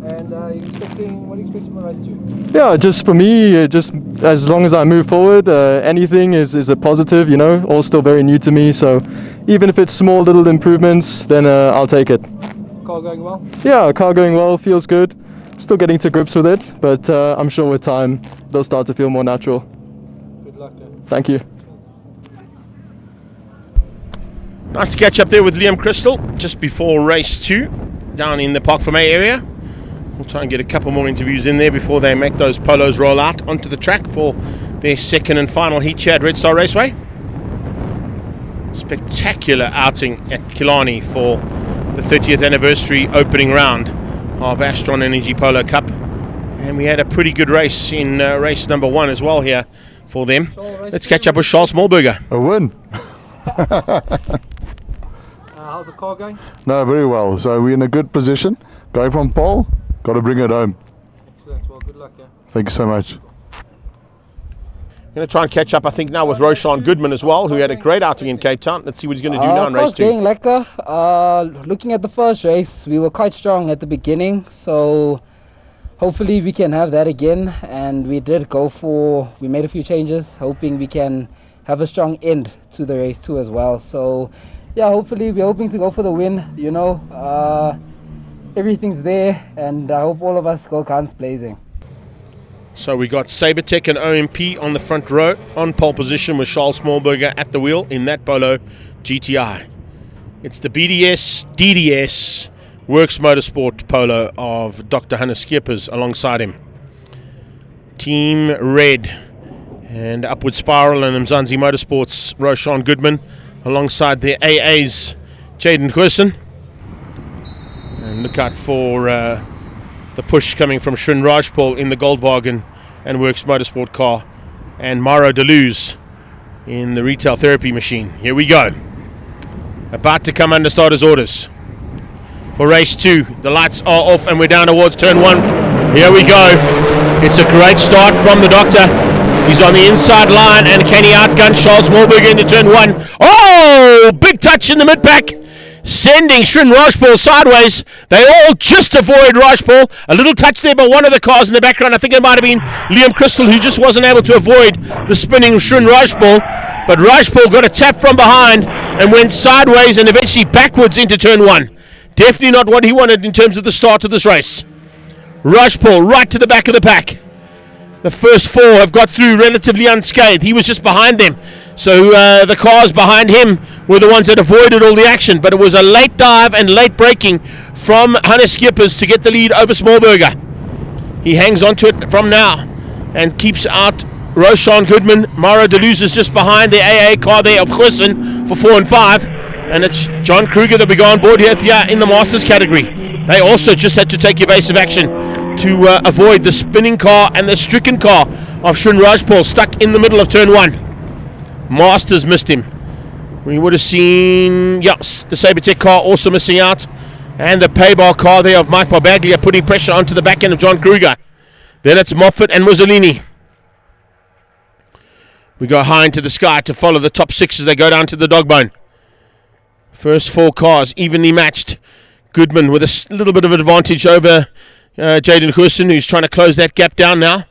And what are you expecting from the race too? Yeah, just for me, just as long as I move forward, anything is a positive, you know, all still very new to me. So even if it's small little improvements, then I'll take it. Car going well? Yeah, car going well, feels good. Still getting to grips with it, but I'm sure with time they'll start to feel more natural. Good luck, Dan. Thank you. Nice to catch up there with Liam Crystal just before race 2 down in the Park Fermé area. We'll try and get a couple more interviews in there before they make those polos roll out onto the track for their second and final heat here at Red Star Raceway. Spectacular outing at Killarney for the 30th anniversary opening round of Astron Energy Polo Cup. And we had a pretty good race in race number 1 as well here for them. Let's catch up with Charles Smallberger. A win. How's the car going? No, very well. So we're in a good position. Going from pole, got to bring it home. Excellent. Well, good luck, yeah. Thank you so much. Going to try and catch up, I think, now with Roshan Goodman as well, who had a great outing in Cape Town. Let's see what he's going to do now in race 2. Getting lekker. Looking at the first race, we were quite strong at the beginning, so hopefully we can have that again. And we made a few changes, hoping we can have a strong end to the race 2 as well. So yeah, hopefully we're hoping to go for the win, you know. Everything's there, and I hope all of us go guns blazing. So we got Sabertech and OMP on the front row, on pole position with Charles Smallberger at the wheel in that Polo GTI. It's the BDS, DDS, Works Motorsport Polo of Dr. Hannes Schippers alongside him. Team Red and Upward Spiral and Mzansi Motorsports, Roshan Goodman, alongside their AAs, Jaden Goosen. And look out for the push coming from Srin Rajpal in the Goldwagen and Works Motorsport car, and Mauro Deleuze in the retail therapy machine. Here we go. About to come under starters orders for race 2. The lights are off and we're down towards turn 1. Here we go. It's a great start from the doctor. He's on the inside line, and can he outgun Charles Smallberger into turn 1? Oh, big touch in the mid-pack, sending Srin Rajpal sideways. They all just avoid Rajpal. A little touch there by one of the cars in the background. I think it might have been Liam Crystal, who just wasn't able to avoid the spinning Srin Rajpal. But Rajpal got a tap from behind and went sideways and eventually backwards into turn 1. Definitely not what he wanted in terms of the start of this race. Rajpal right to the back of the pack. The first 4 have got through relatively unscathed. He was just behind them. So the cars behind him were the ones that avoided all the action. But it was a late dive and late braking from Hannes Schippers to get the lead over Smallberger. He hangs on to it from now and keeps out Roshan Goodman. Mauro Deleuze is just behind the AA car there of Goosen for 4 and 5. And it's John Kruger that we go on board here in the Masters category. They also just had to take evasive action to avoid the spinning car and the stricken car of Srin Rajpal stuck in the middle of turn 1. Masters missed him. We would have seen, yes, the Sabertech car also missing out, and the paybar car there of Mike Barbaglia putting pressure onto the back end of John Kruger. Then it's Moffat and Mussolini. We go high into the sky to follow the top 6 as they go down to the dog bone. First 4 cars evenly matched. Goodman with a little bit of advantage over Jaden Goosen, who's trying to close that gap down now.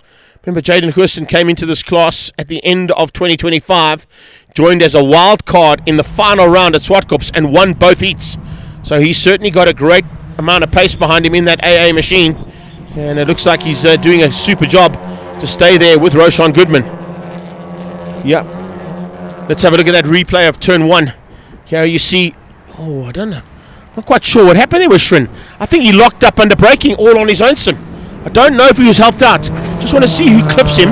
Remember, Jaden Goosen came into this class at the end of 2025, joined as a wild card in the final round at Swartkops and won both heats. So he's certainly got a great amount of pace behind him in that AA machine, and it looks like he's doing a super job to stay there with Roshan Goodman. Yeah. Let's have a look at that replay of turn 1. Here you see, I don't know. Not quite sure what happened there with Srin. I think he locked up under braking all on his own sim. I don't know if he was helped out. Just want to see who clips him.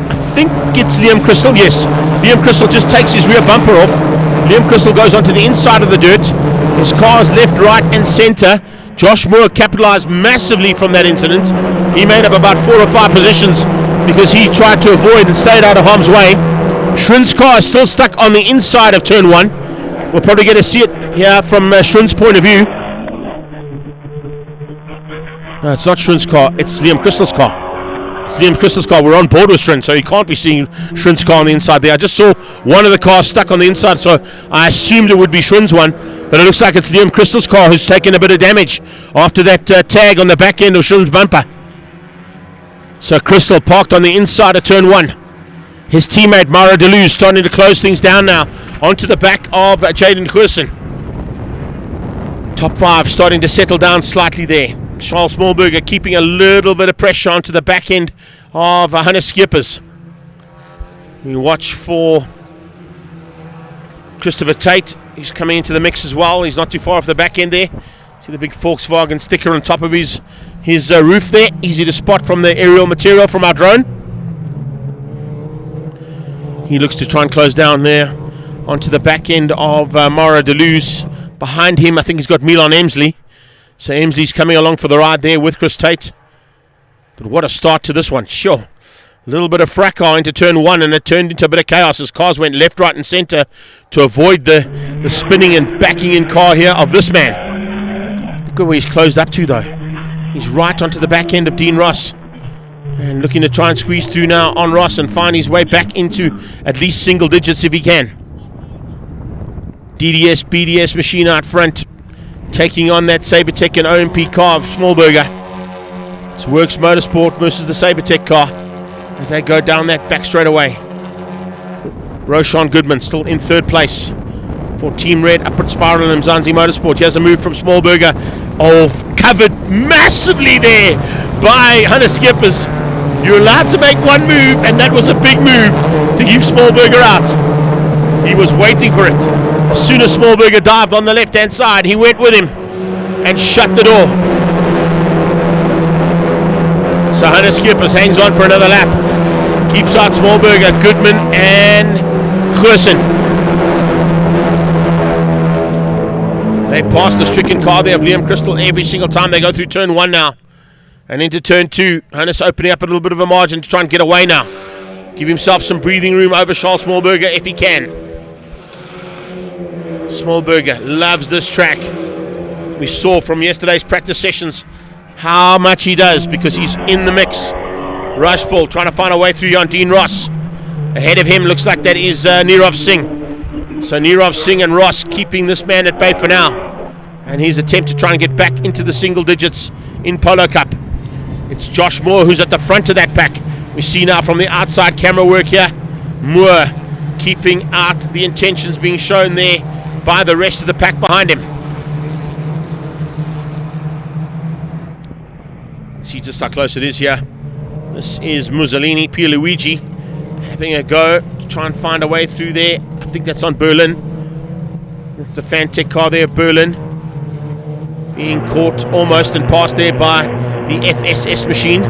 I think it's Liam Crystal. Yes, Liam Crystal just takes his rear bumper off. Liam Crystal goes onto the inside of the dirt. His car's left, right and centre. Josh Moore capitalised massively from that incident. He made up about 4 or 5 positions because he tried to avoid and stayed out of harm's way. Shrin's car is still stuck on the inside of turn 1. We'll probably get to see it here from Shrin's point of view. No, it's not Shrin's car, it's Liam Crystal's car. It's Liam Crystal's car. We're on board with Shrin, so you can't be seeing Shrin's car on the inside there. I just saw one of the cars stuck on the inside, so I assumed it would be Shrin's one. But it looks like it's Liam Crystal's car who's taken a bit of damage after that tag on the back end of Shulm's bumper. So Crystal parked on the inside of turn 1. His teammate Mara Deleuze starting to close things down now onto the back of Jaden Goosen. Top 5 starting to settle down slightly there. Charles Smallberger keeping a little bit of pressure onto the back end of Hannes Skippers. We watch for Christopher Tate. He's coming into the mix as well. He's not too far off the back end there. See the big Volkswagen sticker on top of his roof there. Easy to spot from the aerial material from our drone. He looks to try and close down there onto the back end of Mara Deleuze. Behind him, I think he's got Milan Emsley. So Emsley's coming along for the ride there with Chris Tate. But what a start to this one. Sure. A little bit of fracas into turn 1, and it turned into a bit of chaos as cars went left, right and centre to avoid the spinning and backing in car here of this man. Look at where he's closed up to though. He's right onto the back end of Dean Ross. And looking to try and squeeze through now on Ross and find his way back into at least single digits if he can. DDS, BDS machine out front, taking on that Sabertech and OMP car of Smallberger. It's Works Motorsport versus the Sabertech car as they go down that back straightaway. Roshan Goodman still in third place for Team Red upward spiral and Mzansi Motorsport. Here's a move from Smallberger. Oh, covered massively there by Hannes Skippers. You're allowed to make one move, and that was a big move to keep Smallberger out. He was waiting for it. As soon as Smallberger dived on the left-hand side, he went with him and shut the door. So Hannes Skippers hangs on for another lap. Keeps out Smallberger, Goodman and Goosen. They pass the stricken car there of Liam Crystal every single time they go through turn 1 now. And into turn 2, Hannes opening up a little bit of a margin to try and get away now. Give himself some breathing room over Charles Smallberger if he can. Smallberger loves this track. We saw from yesterday's practice sessions how much he does because he's in the mix. Rushfall trying to find a way through on Dean Ross. Ahead of him looks like that is Nirav Singh. So Nirav Singh and Ross keeping this man at bay for now. And his attempt to try and get back into the single digits in Polo Cup. It's Josh Moore who's at the front of that pack. We see now from the outside camera work here, Moore keeping out the intentions being shown there by the rest of the pack behind him. See just how close it is here. This is Mussolini, Pierluigi having a go to try and find a way through there. I think that's on Berlin. It's the Fantech car there, Berlin. Being caught almost and passed there by the FSS machine.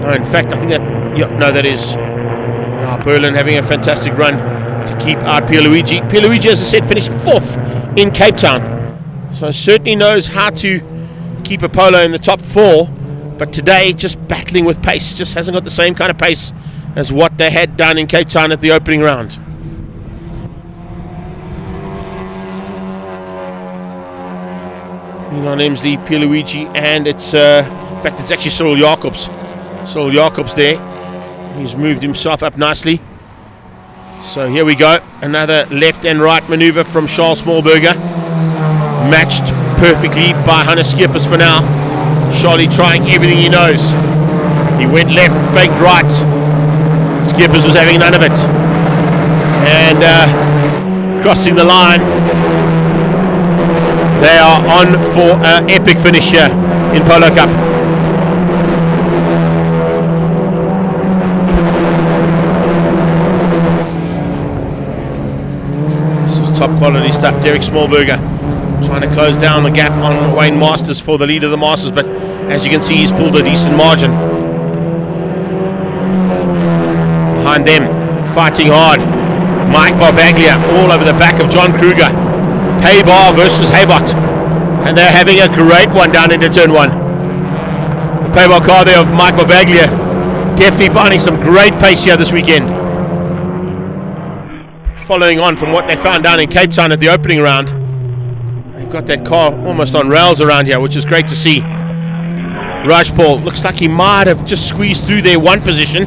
No, in fact, I think that... Yeah, no, that is... Berlin having a fantastic run to keep out Pierluigi. Pierluigi, as I said, finished 4th in Cape Town. So certainly knows how to keep a polo in the top 4. But today, just battling with pace. Just hasn't got the same kind of pace as what they had done in Cape Town at the opening round. Milan Emsley, Pierluigi, and it's in fact it's actually Cyril Jacobs. Cyril Jacobs there. He's moved himself up nicely. So here we go. Another left and right maneuver from Charles Smallberger. Matched perfectly by Hannes Skippers for now. Charlie trying everything he knows. He went left, faked right. Skippers was having none of it. And crossing the line. They are on for an epic finish here in Polo Cup. This is top quality stuff. Derek Smallberger trying to close down the gap on Wayne Masters for the lead of the Masters, but as you can see, he's pulled a decent margin. Behind them, fighting hard, Mike Barbaglia all over the back of John Kruger. Paybar versus Haybot, and they're having a great one down into turn 1. The Paybar car there of Mike Barbaglia definitely finding some great pace here this weekend. Following on from what they found down in Cape Town at the opening round, they've got that car almost on rails around here, which is great to see. Rajpal looks like he might have just squeezed through their 1 position.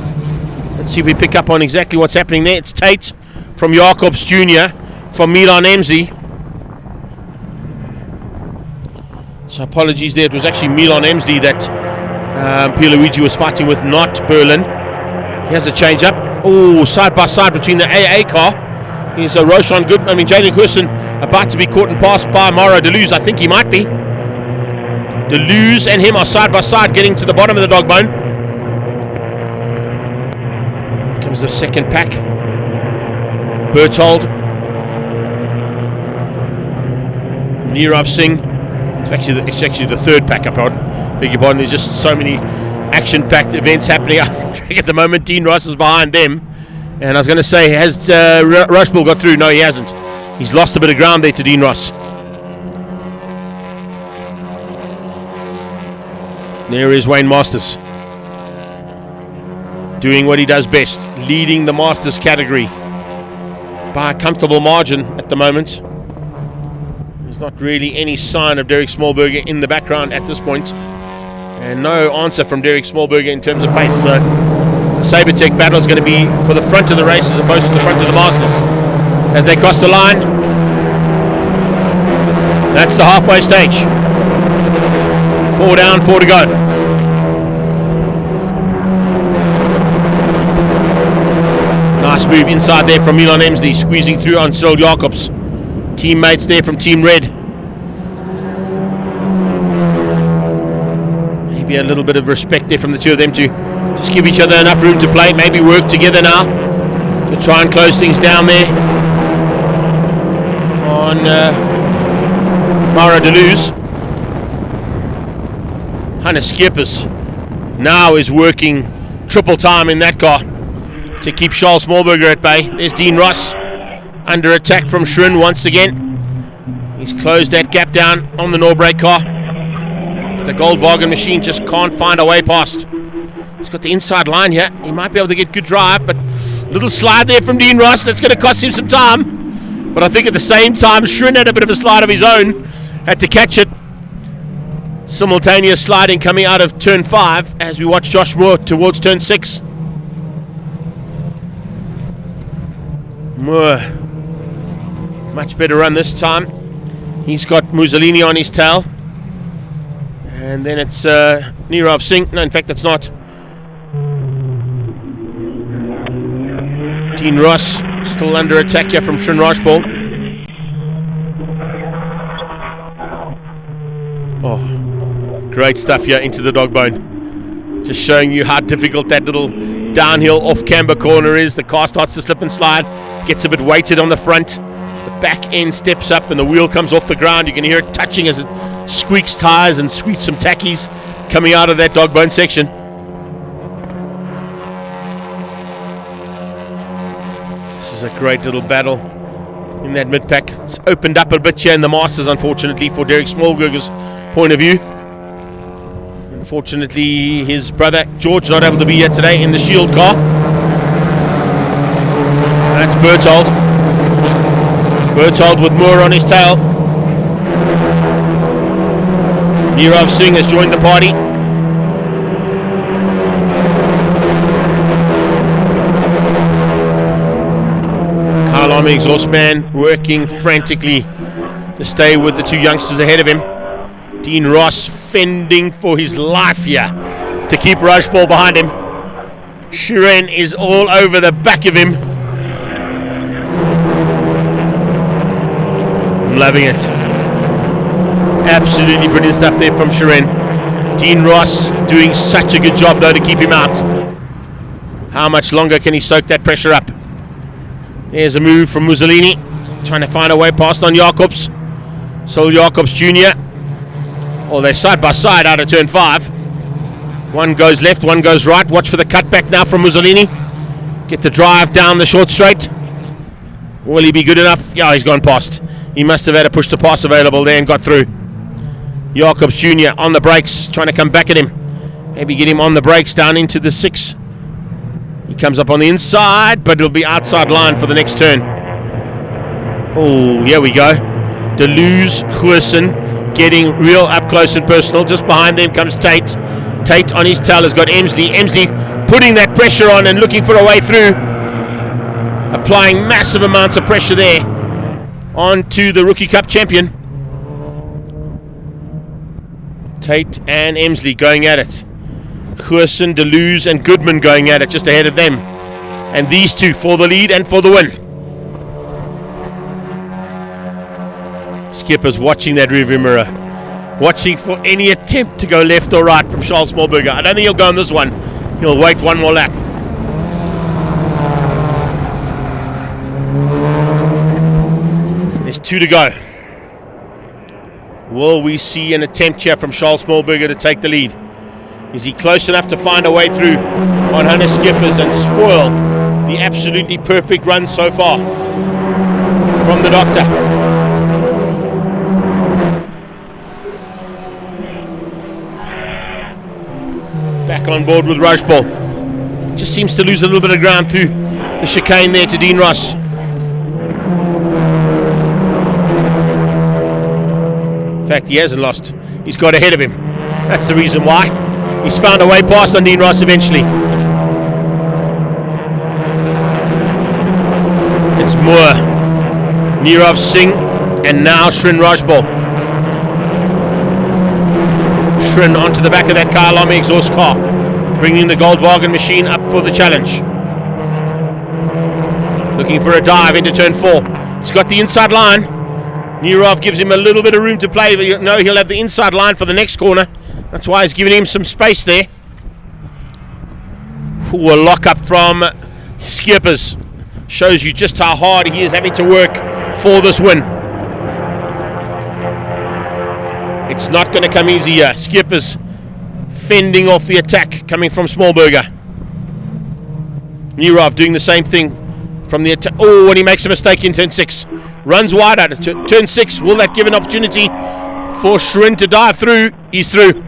Let's see if we pick up on exactly what's happening there. It's Tate from Jacobs Jr. from Milan Emslie. So apologies there. It was actually Milan Emslie that Pierluigi was fighting with, not Berlin. He has a change up. Oh, side by side between the AA car. Here's a Roshan Good. I mean, Jaden Hussen about to be caught and passed by Mauro Deleuze. I think he might be. Deleuze and him are side by side getting to the bottom of the dog bone. Comes the second pack. Berthold. Nirav Singh. It's actually the third pack up. Beg your pardon. There's just so many action-packed events happening at the moment. Dean Ross is behind them. And I was going to say, has Rushbull got through? No, he hasn't. He's lost a bit of ground there to Dean Ross. There is Wayne Masters. Doing what he does best. Leading the Masters category by a comfortable margin at the moment. There's not really any sign of Derek Smallberger in the background at this point. And no answer from Derek Smallberger in terms of pace. So the Sabertech battle is going to be for the front of the race as opposed to the front of the Masters. As they cross the line, that's the halfway stage. 4 down, 4 to go. Nice move inside there from Milan Emslie, squeezing through on Cyril Jacobs. Teammates there from Team Red. Maybe a little bit of respect there from the two of them to just give each other enough room to play, maybe work together now to try and close things down there on Mauro Deleuze. Hannes Schiepers now is working triple time in that car to keep Charles Smallberger at bay. There's Dean Ross under attack from Schrin once again. He's closed that gap down on the Norbrake car. The Goldwagen machine just can't find a way past. He's got the inside line here. He might be able to get good drive, but little slide there from Dean Ross. That's going to cost him some time. But I think at the same time, Schrin had a bit of a slide of his own. Had to catch it. Simultaneous sliding coming out of turn 5 as we watch Josh Moore towards turn 6. Moore, much better run this time. He's got Mussolini on his tail. And then it's Nirav Singh. No, in fact, that's not. Dean Ross still under attack here from Shin Rajpal. Oh, great stuff here into the dog bone. Just showing you how difficult that little downhill off-camber corner is. The car starts to slip and slide. Gets a bit weighted on the front. The back end steps up and the wheel comes off the ground. You can hear it touching as it squeaks tires and squeaks some tackies coming out of that dog bone section. This is a great little battle in that mid-pack. It's opened up a bit here in the Masters, unfortunately, for Derek Smallberger's point of view. Unfortunately, his brother George not able to be here today in the Shield car. That's Berthold. Berthold with Moore on his tail. Nirav Singh has joined the party. Kyle Army exhaust man working frantically to stay with the two youngsters ahead of him. Dean Ross fending for his life here to keep Rajpal behind him. Shiren is all over the back of him. I'm loving it. Absolutely brilliant stuff there from Shiren. Dean Ross doing such a good job though to keep him out. How much longer can he soak that pressure up? There's a move from Mussolini, trying to find a way past on Jacobs. Sol Jacobs Jr. Well, they're side by side out of turn 5. One goes left, one goes right. Watch for the cutback now from Mussolini. Get the drive down the short straight. Will he be good enough? Yeah, he's gone past. He must have had a push to pass available there and got through. Jacobs Jr. on the brakes, trying to come back at him. Maybe get him on the brakes down into the 6. He comes up on the inside, but it'll be outside line for the next turn. Oh, here we go. Deleuze, Goosen getting real up close and personal. Just behind them comes Tate. Tate on his tail has got Emslie. Emslie putting that pressure on and looking for a way through. Applying massive amounts of pressure there. on to the Rookie Cup champion. Tate and Emsley going at it. Goosen, Deleuze and Goodman going at it just ahead of them. And these two for the lead and for the win. Skipper's watching that rearview mirror, watching for any attempt to go left or right from Charles Smallberger. I don't think he'll go on this one. He'll wait one more lap. There's 2 to go. Will we see an attempt here from Charles Smallberger to take the lead? Is he close enough to find a way through on Hunter Skippers and spoil the absolutely perfect run so far from the Doctor? Back on board with Rajpal. Just seems to lose a little bit of ground through the chicane there to Dean Ross. In fact, he hasn't lost. He's got ahead of him. That's the reason why. He's found a way past on Dean Ross eventually. It's Moore, Nirav Singh, and now Shrin Rajpal. Shrin onto the back of that Kyalami exhaust car, bringing the Goldwagen machine up for the challenge. Looking for a dive into turn 4. He's got the inside line. Nirav gives him a little bit of room to play, but he'll have the inside line for the next corner. That's why he's giving him some space there. Ooh, a lock up from Skippers. Shows you just how hard he is having to work for this win. It's not going to come easy here. Skippers fending off the attack coming from Smallberger. Nirav doing the same thing from the attack. Oh, and he makes a mistake in turn 6. Runs wide out of turn 6. Will that give an opportunity for Shrin to dive through? He's through.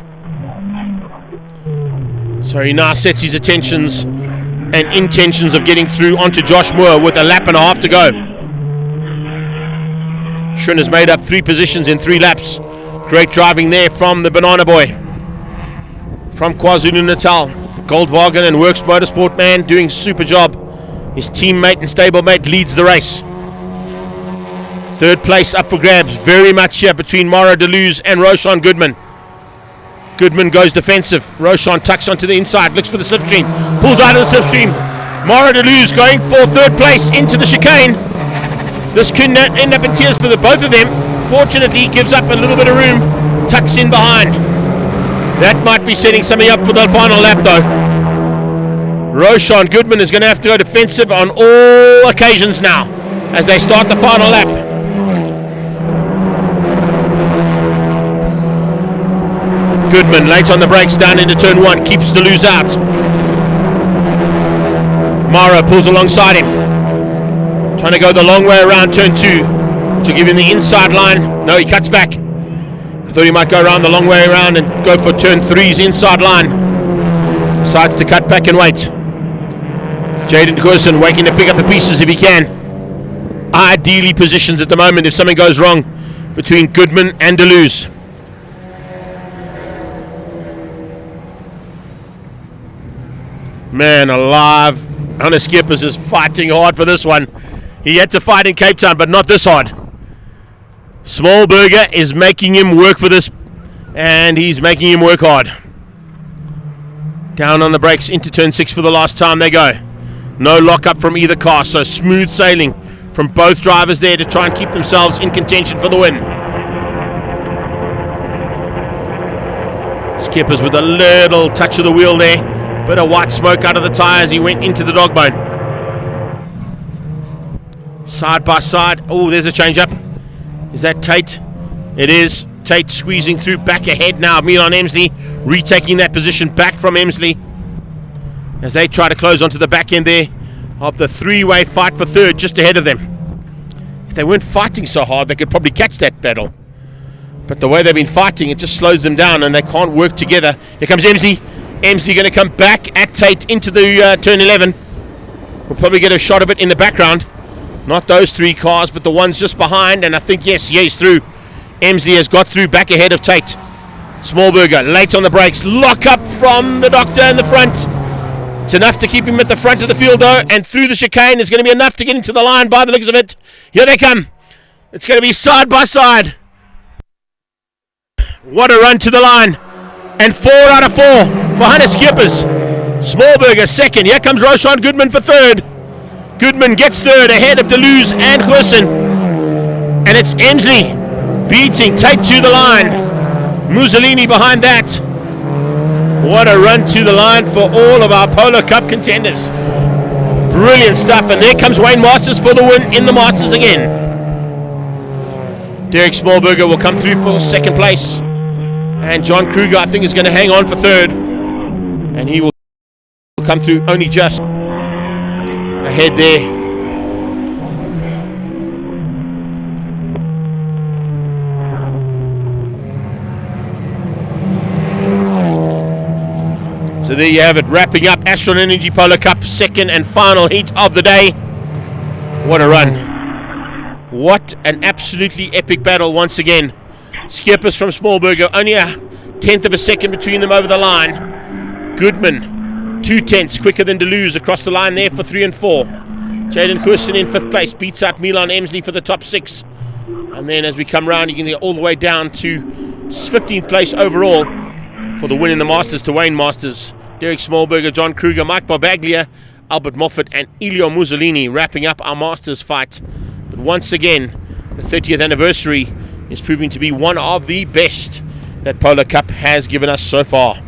So he now sets his attentions and intentions of getting through onto Josh Moore with a lap and a half to go. Shrin has made up 3 positions in 3 laps. Great driving there from the Banana Boy from KwaZulu-Natal. Goldwagen and Works Motorsport man doing a super job. His teammate and stablemate leads the race. 3rd place up for grabs very much here between Mara Deleuze and Roshan Goodman. Goodman goes defensive. Roshan tucks onto the inside, looks for the slipstream, pulls out of the slipstream. Mara Deleuze going for 3rd place into the chicane. This could end up in tears for the both of them. Fortunately, gives up a little bit of room, tucks in behind. That might be setting something up for the final lap though. Roshan Goodman is going to have to go defensive on all occasions now as they start the final lap. Goodman late on the brakes down into turn 1, keeps Deleuze out. Mara pulls alongside him, trying to go the long way around turn 2 to give him the inside line. No, he cuts back. I thought he might go around the long way around and go for turn 3's inside line. Decides to cut back and wait. Jaden Goosen waiting to pick up the pieces if he can. Ideally positions at the moment if something goes wrong between Goodman and Deleuze. Man alive, Hunter Skippers is fighting hard for this one. He had to fight in Cape Town, but not this hard. Smallberger is making him work for this, and he's making him work hard. Down on the brakes into turn 6 for the last time they go. No lockup from either car, so smooth sailing from both drivers there to try and keep themselves in contention for the win. Skippers with a little touch of the wheel there. Bit of white smoke out of the tyre as he went into the dog bone. Side by side. Oh, there's a change up. Is that Tate? It is. Tate squeezing through back ahead now. Milan Emsley retaking that position back from Emsley as they try to close onto the back end there of the 3-way fight for 3rd just ahead of them. If they weren't fighting so hard, they could probably catch that battle. But the way they've been fighting, it just slows them down and they can't work together. Here comes Emsley. Emsley going to come back at Tate into the turn 11. We'll probably get a shot of it in the background. Not those 3 cars, but the ones just behind. And I think, yes, he's through. Emsley has got through back ahead of Tate. Smallberger late on the brakes. Lock up from the Doctor in the front. It's enough to keep him at the front of the field, though. And through the chicane is going to be enough to get into the line by the looks of it. Here they come. It's going to be side by side. What a run to the line. And 4 out of 4 for Hunter Skippers. Smallberger second. Here comes Roshan Goodman for third. Goodman gets third ahead of Deleuze and Goosen. And it's Emsley beating Tate to the line. Mussolini behind that. What a run to the line for all of our Polo Cup contenders. Brilliant stuff. And there comes Wayne Masters for the win in the Masters again. Derek Smallberger will come through for second place. And John Kruger, I think, is going to hang on for third. And he will come through only just ahead there. So there you have it, wrapping up Astron Energy Polo Cup, second and final heat of the day. What a run. What an absolutely epic battle once again. Skippers from Smallberger, only a tenth of a second between them over the line. Goodman, 2/10 quicker than Deleuze across the line there for 3 and 4. Jaden Goosen in 5th place, beats out Milan Emsley for the top 6. And then as we come round, you can get all the way down to 15th place overall for the win in the Masters to Wayne Masters. Derek Smallberger, John Kruger, Mike Barbaglia, Albert Moffat and Elio Mussolini wrapping up our Masters fight. But once again, the 30th anniversary is proving to be one of the best that Polo Cup has given us so far.